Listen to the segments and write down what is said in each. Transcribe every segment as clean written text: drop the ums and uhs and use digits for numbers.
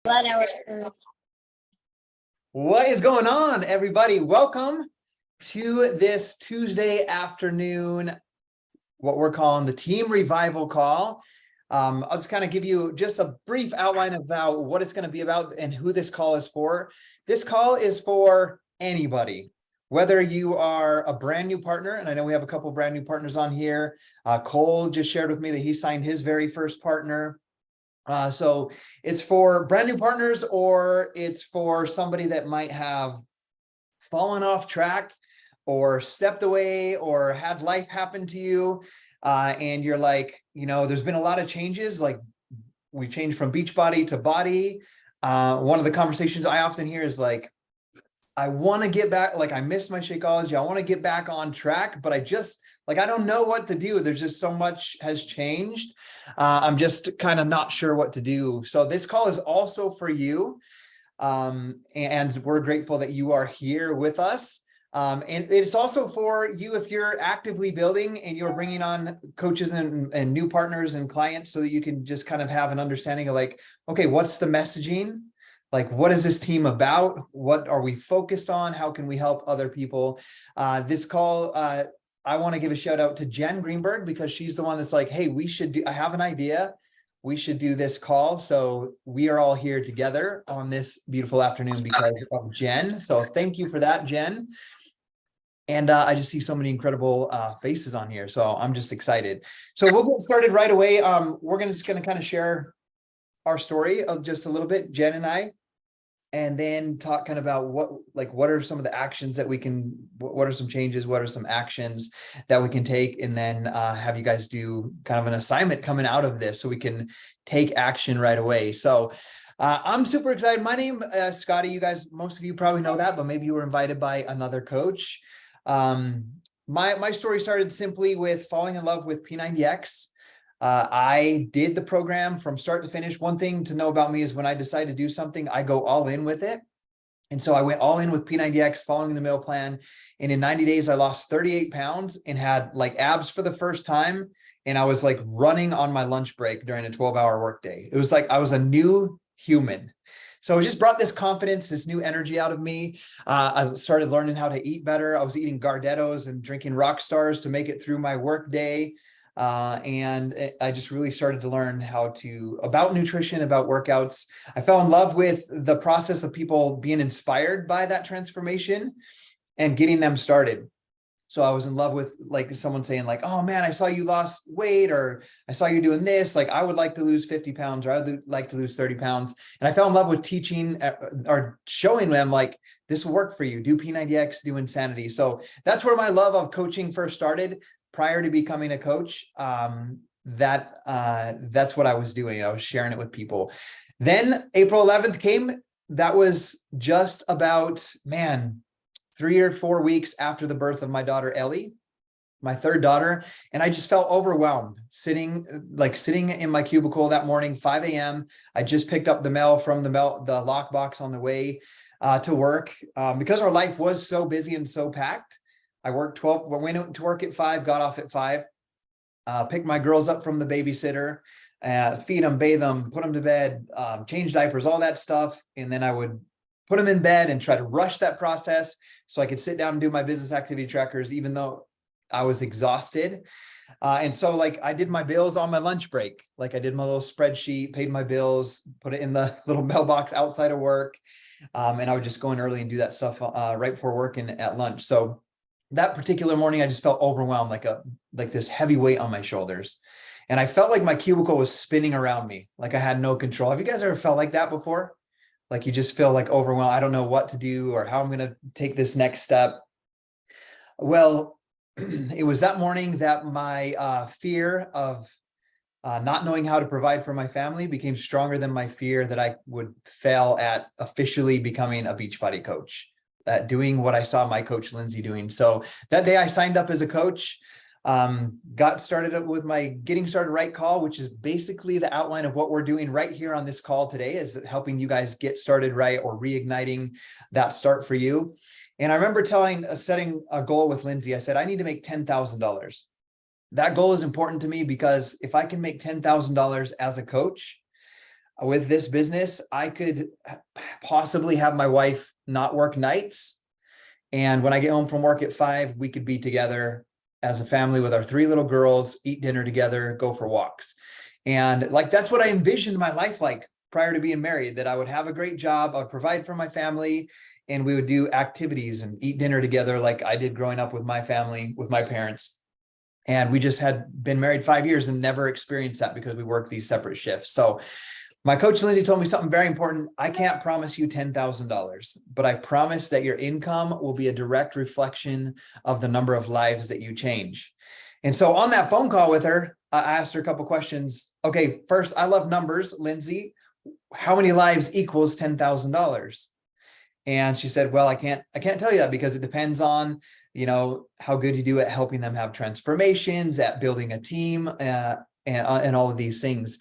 Glad I was through. What is going on, everybody? Welcome to this Tuesday afternoon, what we're calling the Team Revival Call. I'll just kind of give you just a brief outline about what it's going to be about and who this call is for. This call is for anybody, whether you are a brand new partner, and I know we have a couple brand new partners on here. Cole just shared with me that he signed his very first partner. So it's for brand new partners, or it's for somebody that might have fallen off track or stepped away or had life happen to you. And you're like, there's been a lot of changes. Like we've changed from BODi to BODi. One of the conversations I often hear is like, I want to get back, like I miss my Shakeology. I want to get back on track, but I don't know what to do. There's just so much has changed. I'm just kind of not sure what to do. So this call is also for you. And we're grateful that you are here with us. And it's also for you if you're actively building and you're bringing on coaches and new partners and clients, so that you can just kind of have an understanding of like, okay, what's the messaging? Like, what is this team about? What are we focused on? How can we help other people? This call, I want to give a shout out to Jen Greenberg, because she's the one that's like, hey, I have an idea. We should do this call. So we are all here together on this beautiful afternoon because of Jen. So thank you for that, Jen. And I just see so many incredible faces on here. So I'm just excited. So we'll get started right away. We're just going to kind of share our story of just a little bit, Jen and I, and then talk kind of about what are some of the actions that we can, what are some changes, what are some actions that we can take, and then have you guys do kind of an assignment coming out of this so we can take action right away. So I'm super excited. My name is Scotty. You guys, most of you probably know that, but maybe you were invited by another coach. My story started simply with falling in love with P90X. I did the program from start to finish. One thing to know about me is when I decide to do something, I go all in with it. And so I went all in with P90X, following the meal plan. And in 90 days, I lost 38 pounds and had like abs for the first time. And I was like running on my lunch break during a 12-hour workday. It was like I was a new human. So it just brought this confidence, this new energy out of me. I started learning how to eat better. I was eating Gardettos and drinking Rock Stars to make it through my workday. And I just really started to learn about nutrition, about workouts. I fell in love with the process of people being inspired by that transformation and getting them started. So I was in love with like someone saying like, oh man, I saw you lost weight, or I saw you doing this. Like I would like to lose 50 pounds, or I would like to lose 30 pounds. And I fell in love with teaching or showing them like, this will work for you. Do P90X, do Insanity. So that's where my love of coaching first started. Prior to becoming a coach, that's what I was doing. I was sharing it with people. Then April 11th came. That was just about, 3 or 4 weeks after the birth of my daughter, Ellie, my third daughter. And I just felt overwhelmed sitting in my cubicle that morning, 5 a.m. I just picked up the mail from the lockbox on the way to work because our life was so busy and so packed. I worked went to work at 5, got off at 5, picked my girls up from the babysitter, feed them, bathe them, put them to bed, change diapers, all that stuff. And then I would put them in bed and try to rush that process so I could sit down and do my business activity trackers, even though I was exhausted. And so like I did my bills on my lunch break. Like I did my little spreadsheet, paid my bills, put it in the little mailbox outside of work. And I would just go in early and do that stuff right before work and at lunch. So that particular morning, I just felt overwhelmed, like this heavy weight on my shoulders. And I felt like my cubicle was spinning around me, like I had no control. Have you guys ever felt like that before? Like you just feel like overwhelmed. I don't know what to do or how I'm going to take this next step. Well, it was that morning that my fear of not knowing how to provide for my family became stronger than my fear that I would fail at officially becoming a Beachbody coach. Doing what I saw my coach Lindsay doing. So that day I signed up as a coach, got started with my Getting Started Right call, which is basically the outline of what we're doing right here on this call today, is helping you guys get started right or reigniting that start for you. And I remember setting a goal with Lindsay. I said, I need to make $10,000. That goal is important to me because if I can make $10,000 as a coach, with this business, I could possibly have my wife not work nights. And when I get home from work at 5, we could be together as a family with our 3 little girls, eat dinner together, go for walks. And like, that's what I envisioned my life like prior to being married, that I would have a great job, I would provide for my family, and we would do activities and eat dinner together like I did growing up with my family, with my parents. And we just had been married 5 years and never experienced that because we worked these separate shifts. So my coach, Lindsay, told me something very important. I can't promise you $10,000, but I promise that your income will be a direct reflection of the number of lives that you change. And so on that phone call with her, I asked her a couple questions. Okay, first, I love numbers, Lindsay. How many lives equals $10,000? And she said, well, I can't tell you that because it depends on, how good you do at helping them have transformations, at building a team, and all of these things.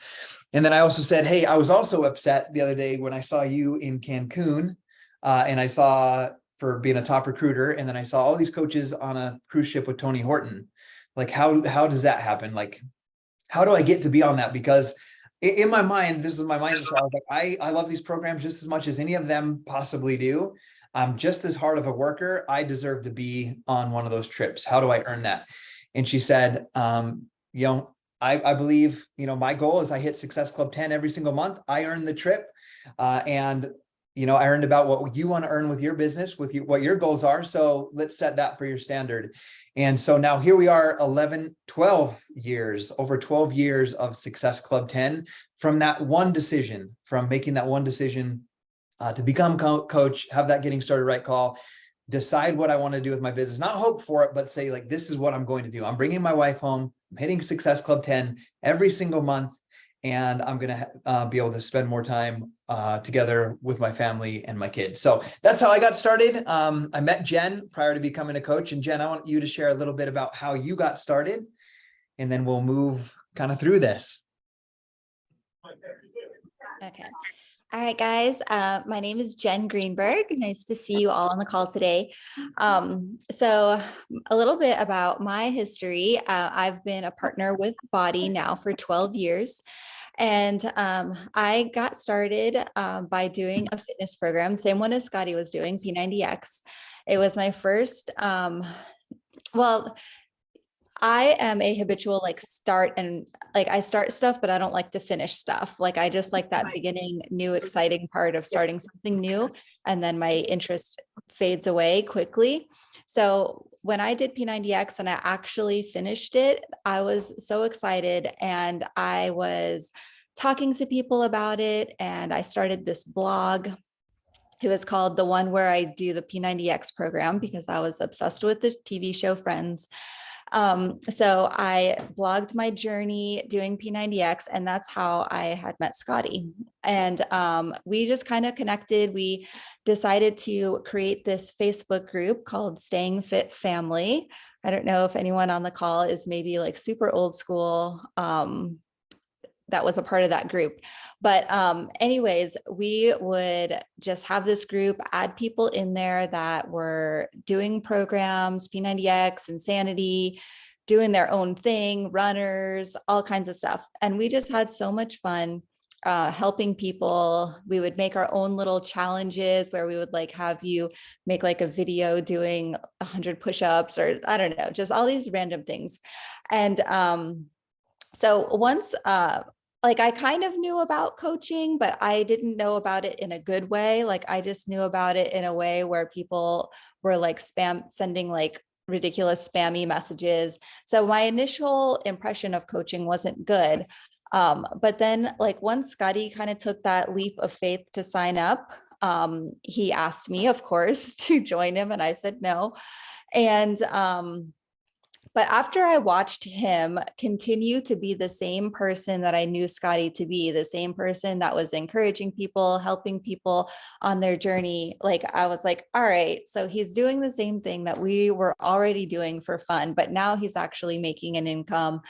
And then I also said, hey, I was also upset the other day when I saw you in Cancun, and I saw, for being a top recruiter, and then I saw all these coaches on a cruise ship with Tony Horton. Like, how does that happen? Like, how do I get to be on that? Because in my mind, this is my mindset. I was like, I love these programs just as much as any of them possibly do. I'm just as hard of a worker. I deserve to be on one of those trips. How do I earn that? And she said, I believe, my goal is I hit Success Club 10 every single month. I earn the trip. And I earned about what you want to earn with your business, with what your goals are. So let's set that for your standard. And so now here we are, 12 years, over 12 years of Success Club 10 from that one decision, from making that one decision to become coach, have that getting started right call, decide what I want to do with my business, not hope for it, but say like, this is what I'm going to do. I'm bringing my wife home, I'm hitting Success Club 10 every single month. And I'm going to be able to spend more time together with my family and my kids. So that's how I got started. I met Jen prior to becoming a coach. And Jen, I want you to share a little bit about how you got started, and then we'll move kind of through this. Okay. All right, guys. My name is Jen Greenberg. Nice to see you all on the call today. So a little bit about my history. I've been a partner with BODi now for 12 years. And I got started by doing a fitness program, same one as Scotty was doing, P90X. It was my first, I am a habitual I start stuff, but I don't like to finish stuff. Like, I just like that beginning, new, exciting part of starting something new. And then my interest fades away quickly. So when I did P90X and I actually finished it, I was so excited, and I was talking to people about it. And I started this blog. It was called The One Where I Do the P90X Program, because I was obsessed with the TV show Friends. So I blogged my journey doing P90X, and that's how I had met Scotty. And we just kind of connected. We decided to create this Facebook group called Staying Fit Family. I don't know if anyone on the call is maybe like super old school that was a part of that group. But anyways, we would just have this group, add people in there that were doing programs, P90X, Insanity, doing their own thing, runners, all kinds of stuff. And we just had so much fun helping people. We would make our own little challenges where we would like have you make like a video doing 100 push-ups, or I don't know, just all these random things. And so once I kind of knew about coaching, but I didn't know about it in a good way. Like, I just knew about it in a way where people were like sending like ridiculous spammy messages. So my initial impression of coaching wasn't good. But then like once Scotty kind of took that leap of faith to sign up, he asked me, of course, to join him. And I said no. And but after I watched him continue to be the same person that I knew Scotty to be, the same person that was encouraging people, helping people on their journey, like I was like, all right, so he's doing the same thing that we were already doing for fun, but now he's actually making an income.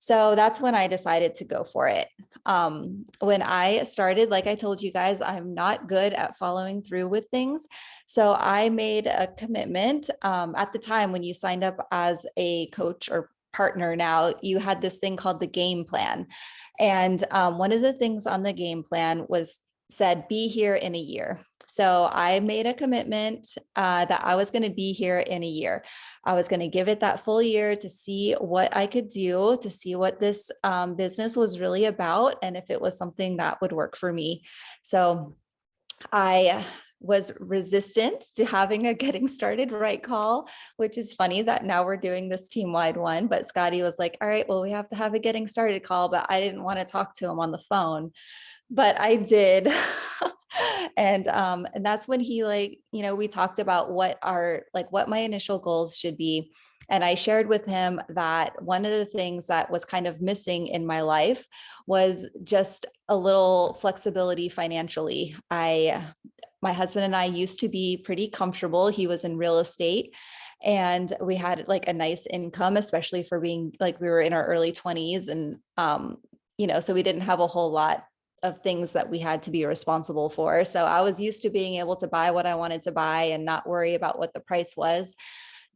So that's when I decided to go for it. When I started, like I told you guys, I'm not good at following through with things. So I made a commitment at the time when you signed up as a coach or partner now, you had this thing called the game plan. And one of the things on the game plan was said, be here in a year. So I made a commitment that I was going to be here in a year. I was going to give it that full year to see what I could do, to see what this business was really about, and if it was something that would work for me. So I was resistant to having a getting started right call, which is funny that now we're doing this team-wide one. But Scotty was like, all right, well, we have to have a getting started call, but I didn't want to talk to him on the phone, but I did. And that's when he we talked about what my initial goals should be. And I shared with him that one of the things that was kind of missing in my life was just a little flexibility financially. My husband and I used to be pretty comfortable. He was in real estate, and we had like a nice income, especially for being we were in our early 20s. And, so we didn't have a whole lot of things that we had to be responsible for. So I was used to being able to buy what I wanted to buy and not worry about what the price was.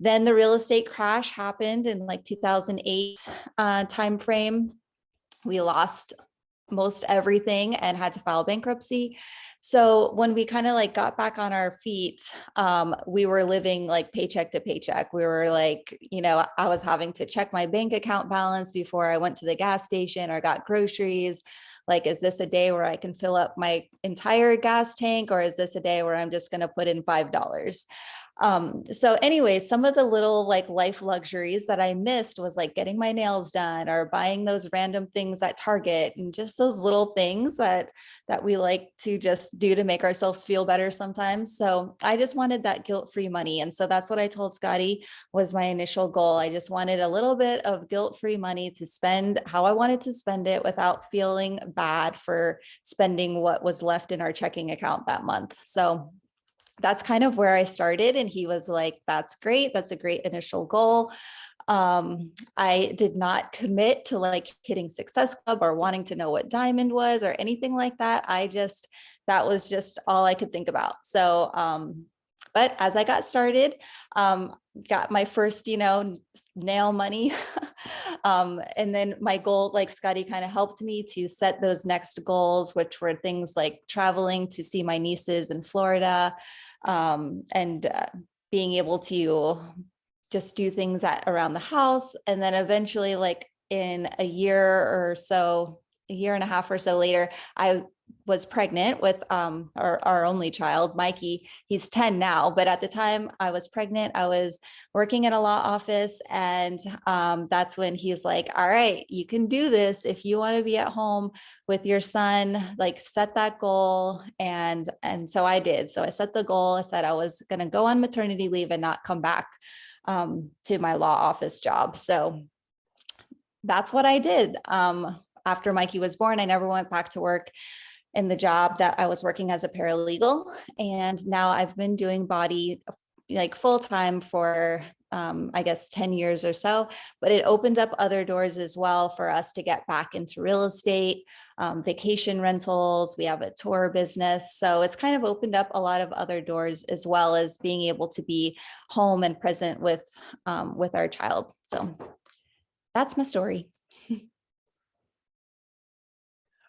Then the real estate crash happened in 2008 timeframe. We lost most everything and had to file bankruptcy. So when we kind of got back on our feet, we were living paycheck to paycheck. We were I was having to check my bank account balance before I went to the gas station or got groceries. Is this a day where I can fill up my entire gas tank, or is this a day where I'm just going to put in $5? So anyway, some of the little life luxuries that I missed was getting my nails done or buying those random things at Target, and just those little things that we like to just do to make ourselves feel better sometimes. So I just wanted that guilt-free money. And so that's what I told Scotty was my initial goal. I just wanted a little bit of guilt-free money to spend how I wanted to spend it without feeling bad for spending what was left in our checking account that month. So that's kind of where I started. And he was like, that's great. That's a great initial goal. I did not commit to hitting Success Club or wanting to know what diamond was or anything like that. That was just all I could think about. So, but as I got started, got my first, nail money. And then my goal, Scotty kind of helped me to set those next goals, which were things like traveling to see my nieces in Florida, and being able to just do things around the house. And then eventually, in a year and a half or so later, I was pregnant with our only child, Mikey. He's 10 now, but at the time I was pregnant, I was working in a law office, and that's when he was like, all right, you can do this. If you want to be at home with your son, set that goal. And so I did. So I set the goal. I said I was going to go on maternity leave and not come back to my law office job. So that's what I did. After Mikey was born, I never went back to work in the job that I was working as a paralegal. And now I've been doing BODi full time for, I guess, 10 years or so, but it opened up other doors as well for us to get back into real estate, vacation rentals. We have a tour business. So it's kind of opened up a lot of other doors, as well as being able to be home and present with our child. So that's my story.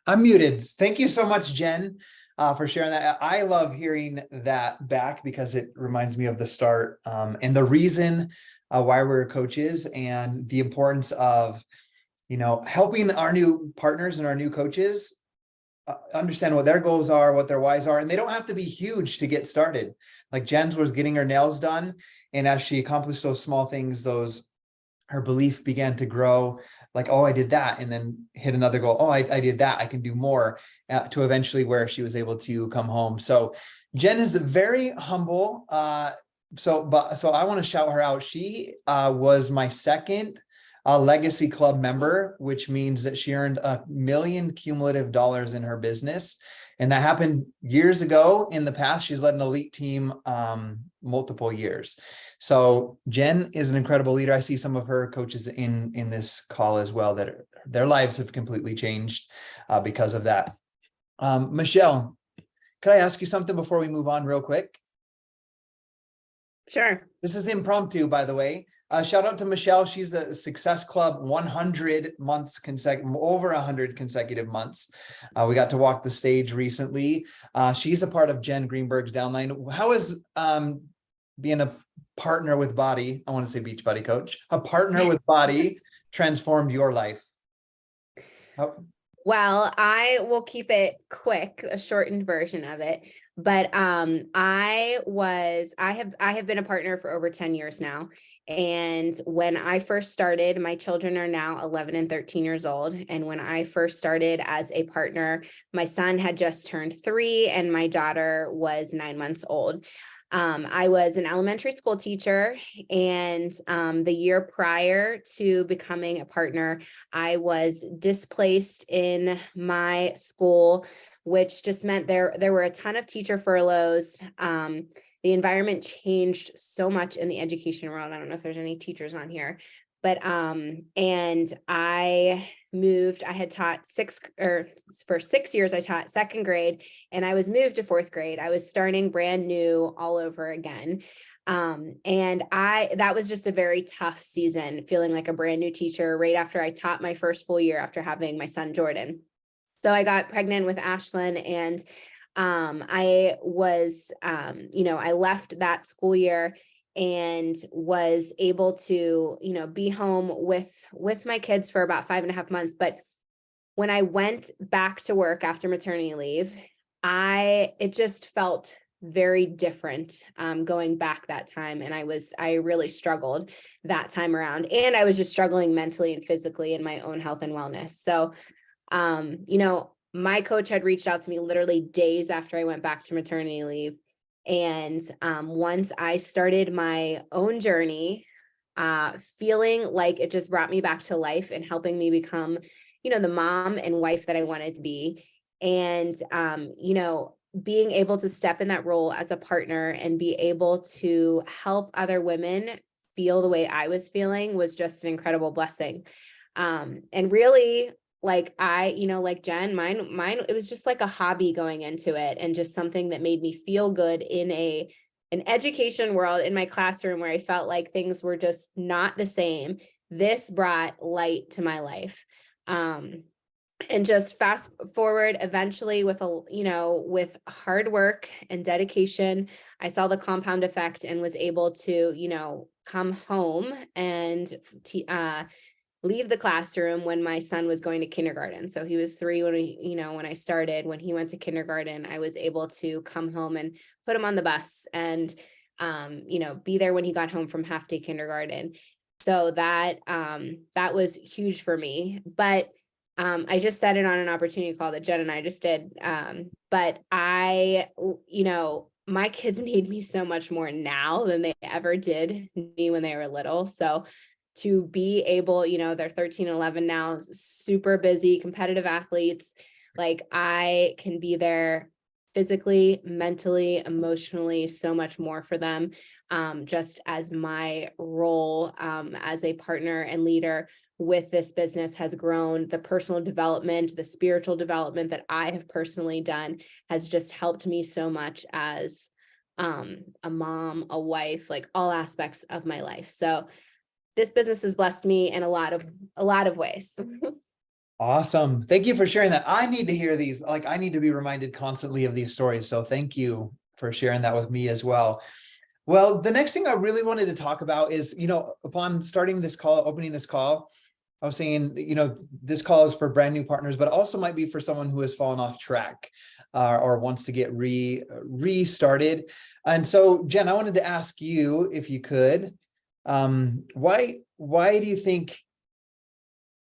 I'm muted. Thank you so much, Jen, for sharing that. I love hearing that back because it reminds me of the start and the reason why we're coaches, and the importance of, helping our new partners and our new coaches understand what their goals are, what their whys are, and they don't have to be huge to get started. Like Jen's was getting her nails done, and as she accomplished those small things, her belief began to grow. Oh, I did that, and then hit another goal. Oh, I did that. I can do more, to eventually where she was able to come home. So Jen is very humble. So I want to shout her out. She was my second Legacy Club member, which means that she earned $1 million cumulative in her business. And that happened years ago. In the past, she's led an elite team multiple years. So Jen is an incredible leader. I see some of her coaches in this call as well, that their lives have completely changed because of that. Michelle, could I ask you something before we move on real quick? Sure. This is impromptu, by the way. Shout out to Michelle. She's the Success Club 100 months over 100 consecutive months. We got to walk the stage recently. She's a part of Jen Greenberg's downline. How is being a partner with BODi, I want to say Beach Buddy Coach, a partner with BODi transformed your life? Well, I will keep it quick, a shortened version of it. But I have been a partner for over 10 years now. And when I first started, my children are now 11 and 13 years old. And when I first started as a partner, my son had just turned 3 and my daughter was 9 months old. I was an elementary school teacher, and the year prior to becoming a partner, I was displaced in my school, which just meant there were a ton of teacher furloughs. The environment changed so much in the education world. I don't know if there's any teachers on here, but and I moved. I had taught for 6 years, I taught 2nd grade, and I was moved to 4th grade. I was starting brand new all over again. And that was just a very tough season, feeling like a brand new teacher right after I taught my first full year after having my son, Jordan. So I got pregnant with Ashlyn, and I was, I left that school year and was able to, be home with my kids for about 5.5 months. But when I went back to work after maternity leave, it just felt very different going back that time. And I really struggled that time around, and I was just struggling mentally and physically in my own health and wellness. So, my coach had reached out to me literally days after I went back to maternity leave. And once I started my own journey, feeling like it just brought me back to life and helping me become, the mom and wife that I wanted to be. And, being able to step in that role as a partner and be able to help other women feel the way I was feeling was just an incredible blessing. And really, like Jen, mine, it was just like a hobby going into it, and just something that made me feel good in an education world in my classroom where I felt like things were just not the same. This brought light to my life. And just fast forward, eventually with hard work and dedication, I saw the compound effect and was able to, come home and leave the classroom when my son was going to kindergarten. So he was 3 when I started. When he went to kindergarten, I was able to come home and put him on the bus and, be there when he got home from half day kindergarten. So that was huge for me. But I just said it on an opportunity call that Jen and I just did. But my kids need me so much more now than they ever did me when they were little. So to be able, they're 13, 11 now, super busy, competitive athletes. Like, I can be there physically, mentally, emotionally, so much more for them. Just as my role as a partner and leader with this business has grown, the personal development, the spiritual development that I have personally done has just helped me so much as a mom, a wife, like all aspects of my life. So this business has blessed me in a lot of ways. Awesome. Thank you for sharing that. I need to hear these. Like, I need to be reminded constantly of these stories. So thank you for sharing that with me as well. Well, the next thing I really wanted to talk about is, upon starting this call, opening this call, I was saying, this call is for brand new partners, but also might be for someone who has fallen off track or wants to get restarted. And so, Jen, I wanted to ask you, if you could, why do you think,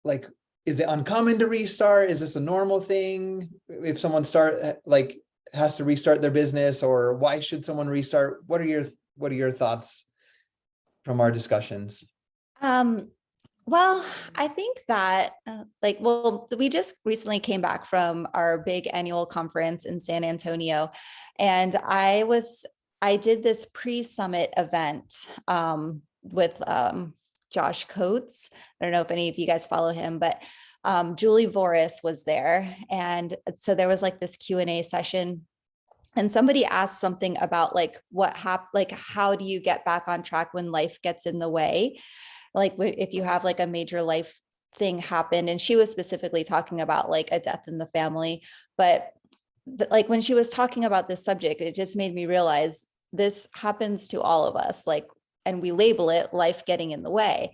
like, is it uncommon to restart? Is this a normal thing if someone has to restart their business, or why should someone restart? What are your thoughts from our discussions? Well, I think that we just recently came back from our big annual conference in San Antonio, and I did this pre-summit event with Josh Coates. I don't know if any of you guys follow him, but Julie Voris was there. And so there was like this Q&A session. And somebody asked something about like like how do you get back on track when life gets in the way? Like if you have like a major life thing happen, and she was specifically talking about like a death in the family, but like when she was talking about this subject, it just made me realize this happens to all of us, like, and we label it life getting in the way.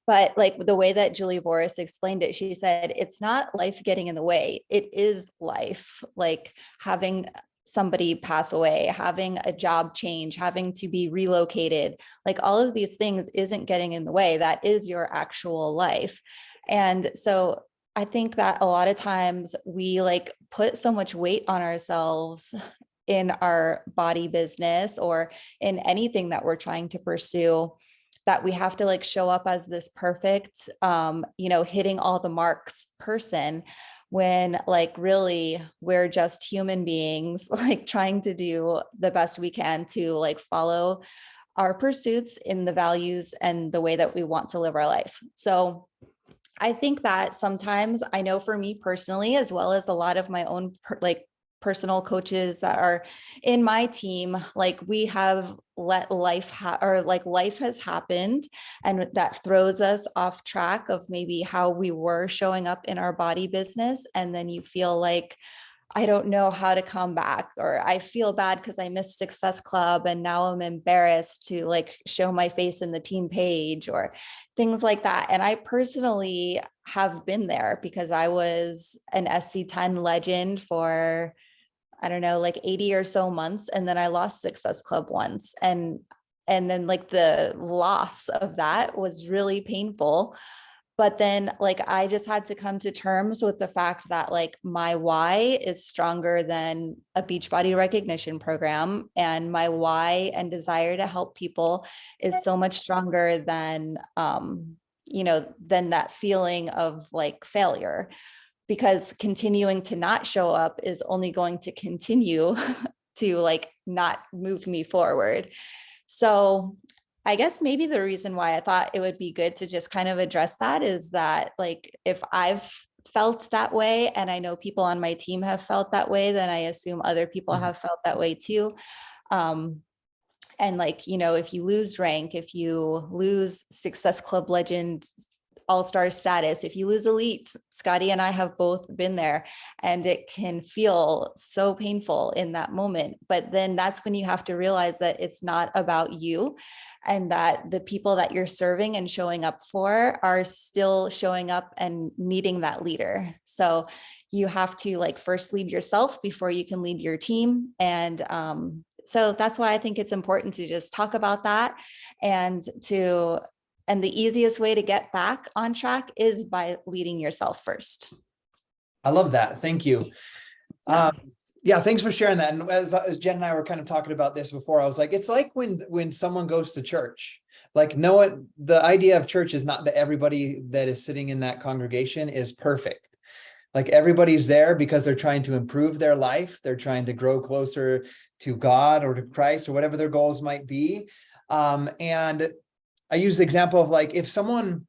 But like the way that Julie Voris explained it, she said, it's not life getting in the way. It is life, like having somebody pass away, having a job change, having to be relocated, like all of these things isn't getting in the way. That is your actual life. And so I think that a lot of times we like put so much weight on ourselves in our body business or in anything that we're trying to pursue, that we have to like show up as this perfect, hitting all the marks person, when like really we're just human beings, like trying to do the best we can to like follow our pursuits in the values and the way that we want to live our life. So I think that sometimes, I know for me personally, as well as a lot of my own personal coaches that are in my team, like we have let life life has happened, and that throws us off track of maybe how we were showing up in our body business. And then you feel like, I don't know how to come back, or I feel bad because I missed Success Club and now I'm embarrassed to like show my face in the team page or things like that. And I personally have been there because I was an SC10 legend for, I don't know, like 80 or so months. And then I lost Success Club once. And then like the loss of that was really painful. But then like I just had to come to terms with the fact that like my why is stronger than a Beachbody recognition program. And my why and desire to help people is so much stronger than than that feeling of like failure, because continuing to not show up is only going to continue to like not move me forward. So I guess maybe the reason why I thought it would be good to just kind of address that is that like if I've felt that way, and I know people on my team have felt that way, then I assume other people have felt that way too. And like, if you lose rank, if you lose Success Club legend all-star status, if you lose elite, Scotty and I have both been there, and it can feel so painful in that moment. But then that's when you have to realize that it's not about you, and that the people that you're serving and showing up for are still showing up and needing that leader. So you have to like first lead yourself before you can lead your team. And so that's why I think it's important to just talk about that, and the easiest way to get back on track is by leading yourself first. I love that. Thank you. Yeah, thanks for sharing that. And as Jen and I were kind of talking about this before, I was like, it's like when someone goes to church, like the idea of church is not that everybody that is sitting in that congregation is perfect. Like everybody's there because they're trying to improve their life. They're trying to grow closer to God or to Christ or whatever their goals might be. And I use the example of like, if someone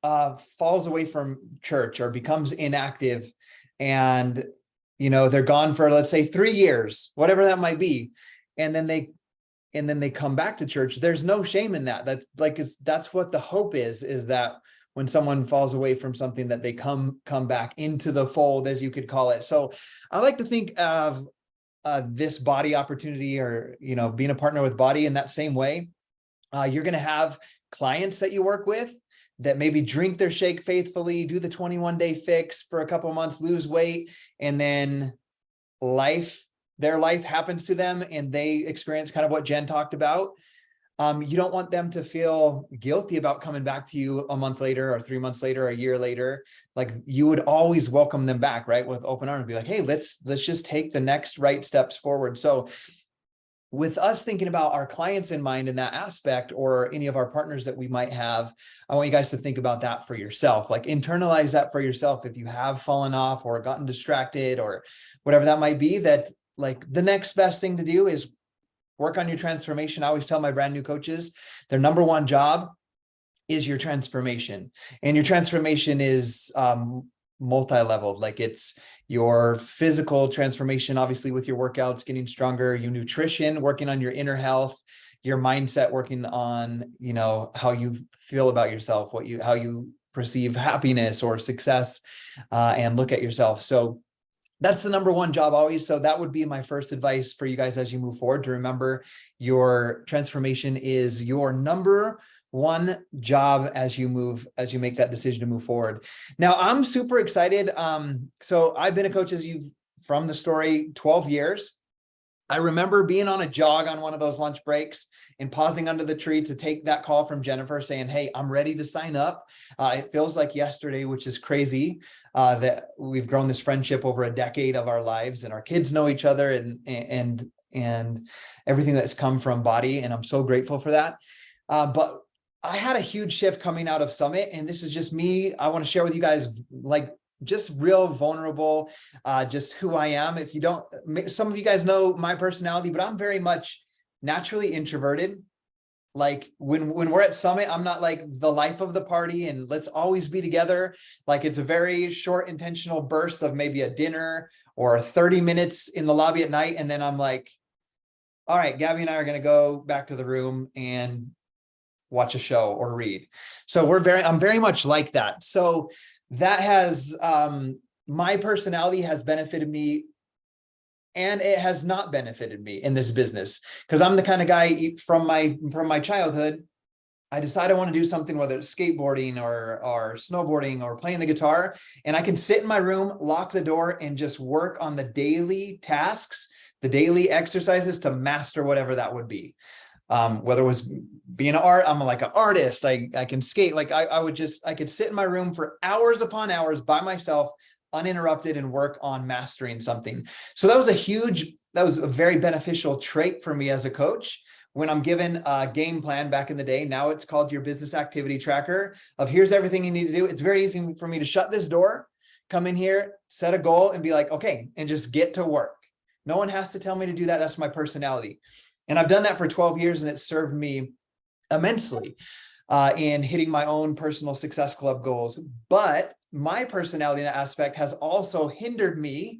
falls away from church or becomes inactive, and they're gone for, let's say, 3 years, whatever that might be, and then they come back to church, there's no shame in that. That's what the hope is that when someone falls away from something, that they come back into the fold, as you could call it. So I like to think of this BODi opportunity, or being a partner with BODi in that same way. You're going to have clients that you work with that maybe drink their shake faithfully, do the 21-day fix for a couple of months, lose weight, and then their life happens to them and they experience kind of what Jen talked about. You don't want them to feel guilty about coming back to you a month later or 3 months later or a year later. Like you would always welcome them back, right? With open arms, be like, hey, let's just take the next right steps forward. So with us thinking about our clients in mind in that aspect, or any of our partners that we might have, I want you guys to think about that for yourself, like internalize that for yourself. If you have fallen off or gotten distracted or whatever that might be, that like the next best thing to do is work on your transformation. I always tell my brand new coaches, their number one job is your transformation. And your transformation is multi-leveled. Like it's your physical transformation, obviously with your workouts, getting stronger, your nutrition, working on your inner health, your mindset, working on, how you feel about yourself, how you perceive happiness or success, and look at yourself. So that's the number one job always. So that would be my first advice for you guys as you move forward, to remember your transformation is your number one job as you make that decision to move forward. Now I'm super excited. So I've been a coach, from the story, 12 years. I remember being on a jog on one of those lunch breaks and pausing under the tree to take that call from Jennifer saying, "Hey, I'm ready to sign up." It feels like yesterday, which is crazy, that we've grown this friendship over a decade of our lives, and our kids know each other, and everything that's come from BODi. And I'm so grateful for that. But I had a huge shift coming out of Summit, and this is just me. I want to share with you guys, like, just real vulnerable, just who I am. If you don't, some of you guys know my personality, but I'm very much naturally introverted. Like when we're at Summit, I'm not like the life of the party and let's always be together. Like it's a very short intentional burst of maybe a dinner or 30 minutes in the lobby at night. And then I'm like, all right, Gabby and I are going to go back to the room and watch a show or read. So I'm very much like that. So that has, my personality has benefited me, and it has not benefited me in this business, because I'm the kind of guy from my childhood. I decide I want to do something, whether it's skateboarding or snowboarding or playing the guitar, and I can sit in my room, lock the door, and just work on the daily tasks, the daily exercises to master whatever that would be. Whether it was being I'm like an artist, I can skate. Like I could sit in my room for hours upon hours by myself, uninterrupted, and work on mastering something. So that was a very beneficial trait for me as a coach. When I'm given a game plan back in the day, now it's called your business activity tracker of here's everything you need to do. It's very easy for me to shut this door, come in here, set a goal, and be like, okay, and just get to work. No one has to tell me to do that. That's my personality. And I've done that for 12 years, and it served me immensely in hitting my own personal success club goals. But my personality in that aspect has also hindered me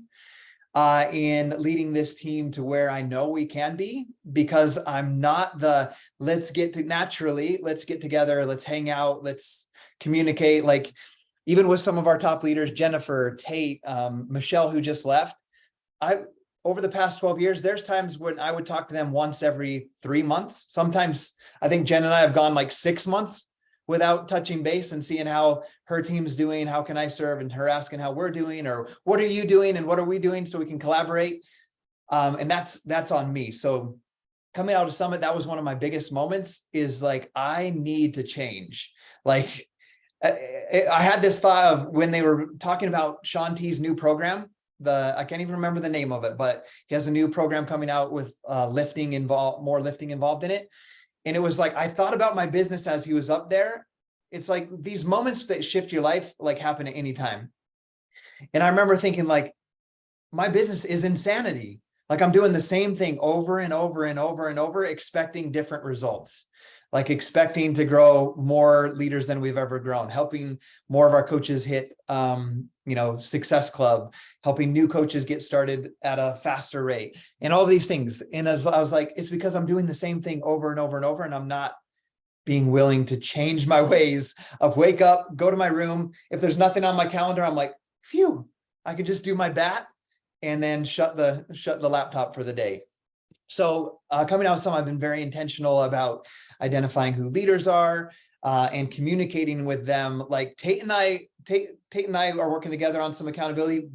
in leading this team to where I know we can be, because I'm not let's get together, let's hang out, let's communicate. Like even with some of our top leaders, Jennifer, Tate, Michelle, who just left, over the past 12 years, there's times when I would talk to them once every 3 months. Sometimes I think Jen and I have gone like 6 months without touching base and seeing how her team's doing. How can I serve? And her asking how we're doing, or what are you doing and what are we doing, so we can collaborate. And that's on me. So coming out of Summit, that was one of my biggest moments, is like, I need to change. Like I had this thought of when they were talking about Sean T's new program. I can't even remember the name of it, but he has a new program coming out with more lifting involved in it. And it was like, I thought about my business as he was up there. It's like these moments that shift your life, like, happen at any time. And I remember thinking, like, my business is insanity. Like I'm doing the same thing over and over and over and over, expecting different results. Like expecting to grow more leaders than we've ever grown, helping more of our coaches hit, Success Club, helping new coaches get started at a faster rate, and all these things. And as I was like, it's because I'm doing the same thing over and over and over, and I'm not being willing to change my ways of wake up, go to my room. If there's nothing on my calendar, I'm like, phew, I could just do my bat and then shut the laptop for the day. So coming out of Summit, I've been very intentional about identifying who leaders are and communicating with them. Like Tate and I are working together on some accountability.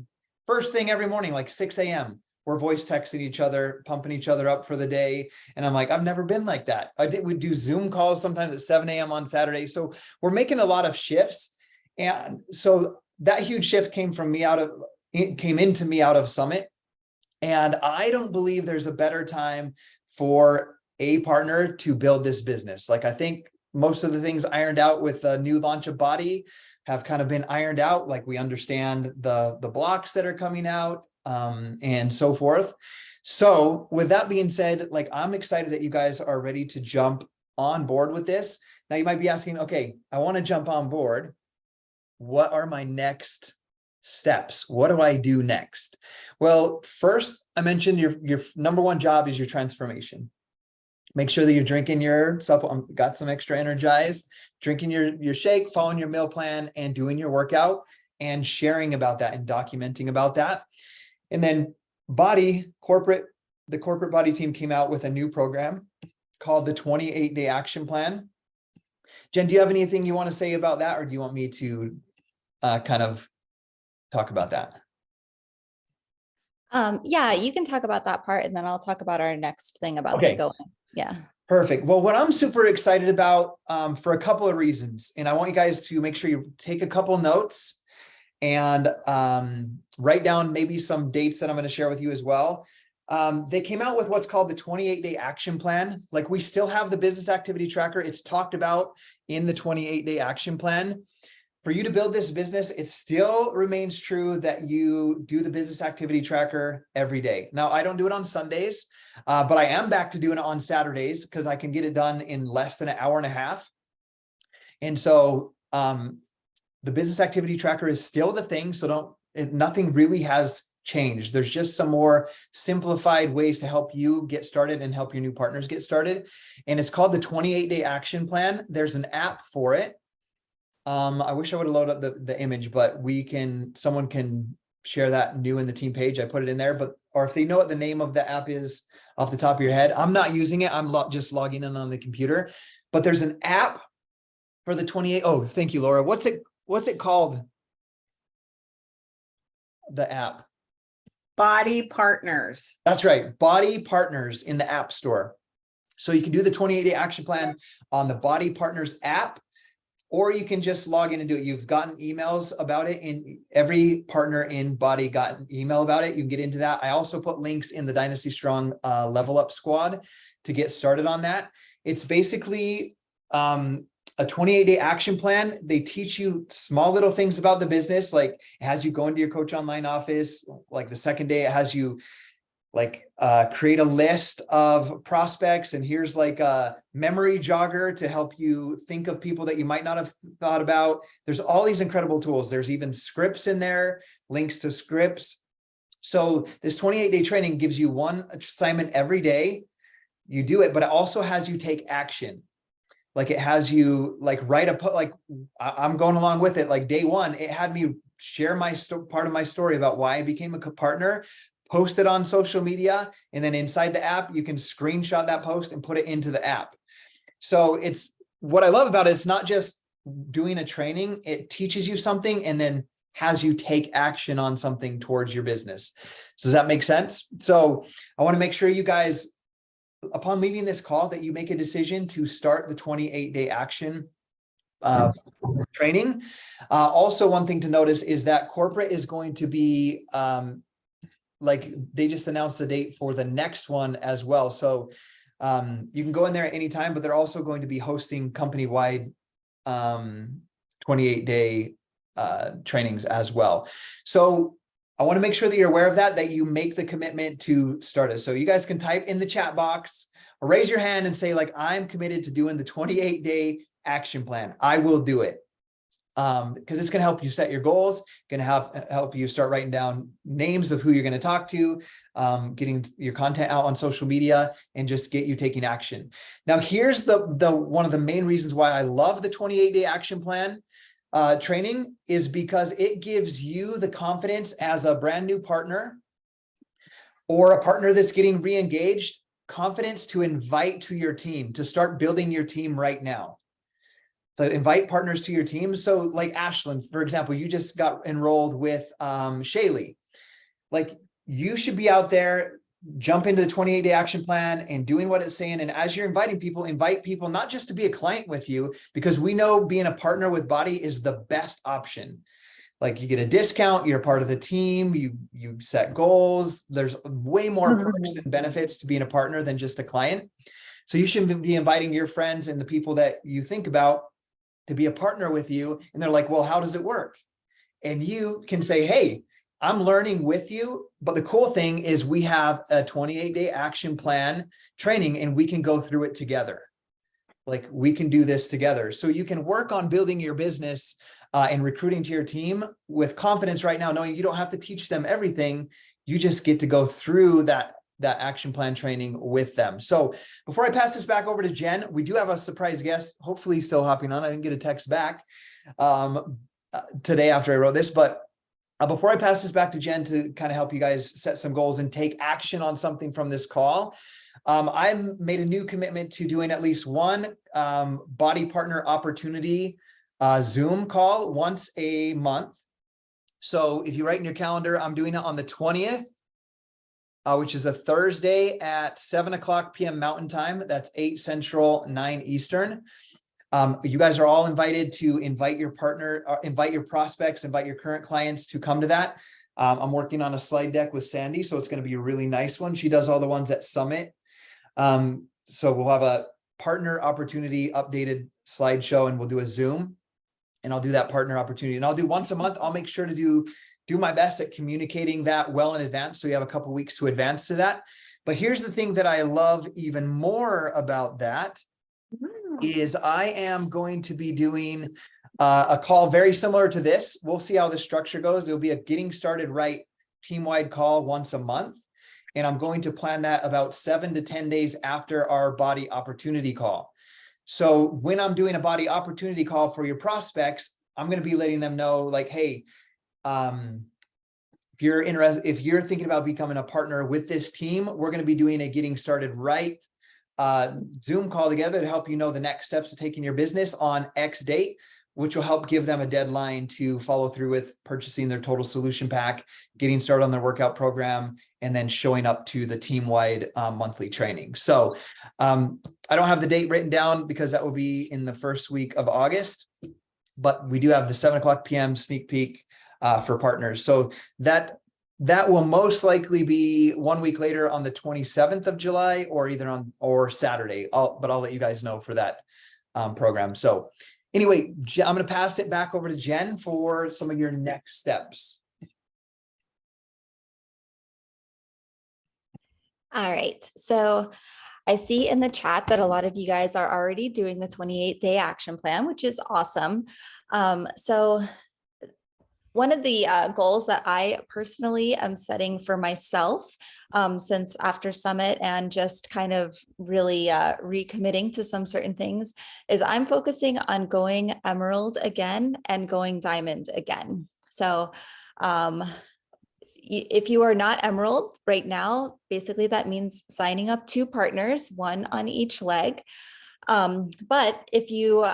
First thing every morning, like 6 a.m., we're voice texting each other, pumping each other up for the day. And I'm like, I've never been like that. We do Zoom calls sometimes at 7 a.m. on Saturday. So we're making a lot of shifts. And so that huge shift came into me out of Summit. And I don't believe there's a better time for a partner to build this business. Like I think most of the things ironed out with the new launch of BODi have kind of been ironed out. Like we understand the blocks that are coming out and so forth. So with that being said, like I'm excited that you guys are ready to jump on board with this. Now you might be asking, okay, I want to jump on board. What are my next steps. What do I do next? Well, first, I mentioned your number one job is your transformation. Make sure that you're drinking your supplement, got some extra energized, drinking your shake, following your meal plan, and doing your workout and sharing about that and documenting about that. And then the corporate BODi team came out with a new program called the 28-day action plan. Jen, do you have anything you want to say about that, or do you want me to kind of talk about that? Yeah, you can talk about that part and then I'll talk about our next thing about Okay. the going. Yeah. Perfect. Well, what I'm super excited about for a couple of reasons, and I want you guys to make sure you take a couple notes and write down maybe some dates that I'm going to share with you as well. They came out with what's called the 28-day action plan. Like, we still have the business activity tracker. It's talked about in the 28-day action plan. For you to build this business, it still remains true that you do the business activity tracker every day. Now, I don't do it on Sundays, but I am back to doing it on Saturdays because I can get it done in less than an hour and a half. And so the business activity tracker is still the thing. So nothing really has changed. There's just some more simplified ways to help you get started and help your new partners get started. And it's called the 28-day action plan. There's an app for it. I wish I would have loaded up the image, but someone can share that new in the team page. I put it in there, or if they know what the name of the app is off the top of your head, I'm not using it. I'm just logging in on the computer, but there's an app for the 28. Oh, thank you, Laura. What's it called? The app. BODi Partners. That's right. BODi Partners in the App Store. So you can do the 28-day action plan on the BODi Partners app, or you can just log in and do it. You've gotten emails about it, and every partner in BODi got an email about it. You can get into that. I also put links in the Dynasty Strong Level Up Squad to get started on that. It's basically a 28-day action plan. They teach you small little things about the business. Like, it has you go into your coach online office. Like, the second day, it has you create a list of prospects, and here's like a memory jogger to help you think of people that you might not have thought about. There's all these incredible tools. There's even scripts in there, links to scripts. So this 28-day training gives you one assignment every day. You do it, but it also has you take action. Like, it has you write I'm going along with it. Like, day one, it had me share part of my story about why I became a partner, post it on social media, and then inside the app, you can screenshot that post and put it into the app. So it's what I love about it. It's not just doing a training. It teaches you something and then has you take action on something towards your business. Does that make sense? So I want to make sure you guys, upon leaving this call, that you make a decision to start the 28-day action training. Also, one thing to notice is that corporate is going to be they just announced the date for the next one as well. So you can go in there at any time, but they're also going to be hosting company-wide 28-day trainings as well. So I want to make sure that you're aware of that you make the commitment to start it. So you guys can type in the chat box or raise your hand and say, like, I'm committed to doing the 28-day action plan. I will do it. Because it's going to help you set your goals, going to help you start writing down names of who you're going to talk to, getting your content out on social media, and just get you taking action. Now, here's the one of the main reasons why I love the 28-day action plan training is because it gives you the confidence as a brand new partner or a partner that's getting re-engaged, confidence to invite to your team, to start building your team right now. So invite partners to your team. So like Ashlyn, for example, you just got enrolled with Shaylee. Like, you should be out there, jump into the 28-day action plan and doing what it's saying. And as you're inviting people, invite people not just to be a client with you, because we know being a partner with BODi is the best option. Like, you get a discount, you're part of the team, you set goals. There's way more perks and benefits to being a partner than just a client. So you should be inviting your friends and the people that you think about to be a partner with you. And they're like, well, how does it work? And you can say, hey, I'm learning with you. But the cool thing is we have a 28-day action plan training, and we can go through it together. Like, we can do this together. So you can work on building your business and recruiting to your team with confidence right now, knowing you don't have to teach them everything. You just get to go through that action plan training with them. So before I pass this back over to Jen, we do have a surprise guest, hopefully still hopping on. I didn't get a text back today after I wrote this, but before I pass this back to Jen to kind of help you guys set some goals and take action on something from this call, I've made a new commitment to doing at least one body partner opportunity Zoom call once a month. So if you write in your calendar, I'm doing it on the 20th, which is a Thursday at 7:00 p.m. Mountain Time. That's 8 Central, 9 Eastern. You guys are all invited to invite your partner, invite your prospects, invite your current clients to come to that. I'm working on a slide deck with Sandy, so it's going to be a really nice one. She does all the ones at Summit. So we'll have a partner opportunity updated slideshow, and we'll do a Zoom, and I'll do that partner opportunity, and I'll do once a month. I'll make sure to do my best at communicating that well in advance, so you have a couple weeks to advance to that. But here's the thing that I love even more about that is I am going to be doing a call very similar to this. We'll see how the structure goes. There'll be a getting started right team-wide call once a month. And I'm going to plan that about 7 to 10 days after our body opportunity call. So when I'm doing a body opportunity call for your prospects, I'm going to be letting them know, like, hey, if you're interested, if you're thinking about becoming a partner with this team, we're going to be doing a getting started right Zoom call together to help you know the next steps of taking your business on X date, which will help give them a deadline to follow through with purchasing their total solution pack, getting started on their workout program, and then showing up to the team-wide monthly training. So I don't have the date written down because that will be in the first week of August, but we do have the 7:00 p.m. sneak peek for partners. So that will most likely be 1 week later on the 27th of July, or either or Saturday. But I'll let you guys know for that program. So anyway, I'm going to pass it back over to Jen for some of your next steps. All right. So I see in the chat that a lot of you guys are already doing the 28-day action plan, which is awesome. So one of the goals that I personally am setting for myself since after Summit and just kind of really recommitting to some certain things is I'm focusing on going Emerald again and going Diamond again. So if you are not Emerald right now, basically that means signing up 2 partners, 1 on each leg. But if you